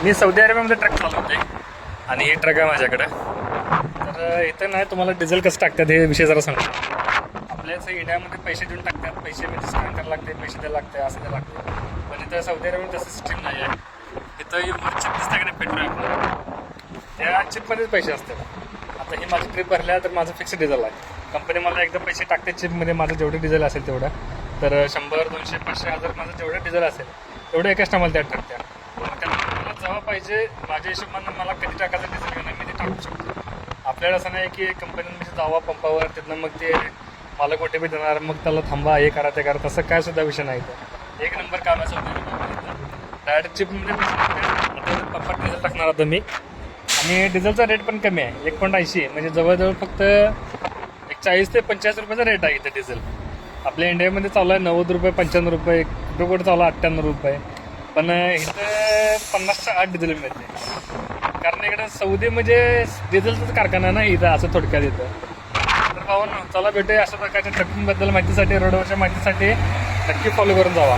मी Saudi अरेबियामध्ये truck चालवते आणि ही ट्रक आहे माझ्याकडं. तर इथं नाही तुम्हाला डिझेल कसं टाकतात हे विषय जरा सांगतो. आपल्याच इंडियामध्ये पैसे देऊन टाकतात, पैसे म्हणजे स्कॅन करायला लागते, पैसे द्यायला लागते, असं द्यायला लागते. पण इथं सौदी अरेबियामध्ये तसं सिस्टीम नाही आहे. इथं वर चिप दिसतं का नाही पेट्रोल, त्या चिपमध्येच पैसे असतात. आता ही माझी ट्रिप भरल्या तर माझं फिक्स डिझेल आहे. कंपनी मला एकदा पैसे टाकते चिपमध्ये, माझं जेवढं डिझेल असेल तेवढं. तर 100, 200, 500, 1000 माझं जेवढं डिझेल असेल तेवढं एकाच टायमाला त्यात टाकत्या. त्यामुळे मला जेव्हा पाहिजे माझ्या हिशोबानं मला कधी टाकायचं डिझेल का नाही मी ते टाकू शकतो. आपल्याला असं नाही की कंपनीमध्ये जावा पंपावर तिथनं मग ते मला कुठे बी देणार, मग त्याला थांबा हे करा ते करा, तसं काय सुद्धा विषय नाही. तर एक नंबर काम आहे सौदी डायरेक्ट चिपमध्ये पंपात डिझेल टाकणार होतं मी. आणि डिझेलचा रेट पण कमी आहे, 1.80 म्हणजे जवळजवळ फक्त 40 ते 45 रुपयाचा रेट आहे इथं डिझेल. आपल्या इंडियामध्ये चालू आहे 90 रुपये, 95 रुपये, कुठं कुठं चालू आहे 98 रुपये. पण इथं 50च्या आत डिझेल मिळते. कारण इकडं सौदी म्हणजे डिझेलचाच कारखाना ना इथं, असं थोडक्यात इथं. तर भावांनो चला भेटूया अशा प्रकारच्या ट्रकिंगबद्दल माहितीसाठी, रोडवरच्या माहितीसाठी नक्की फॉलो करून जावा.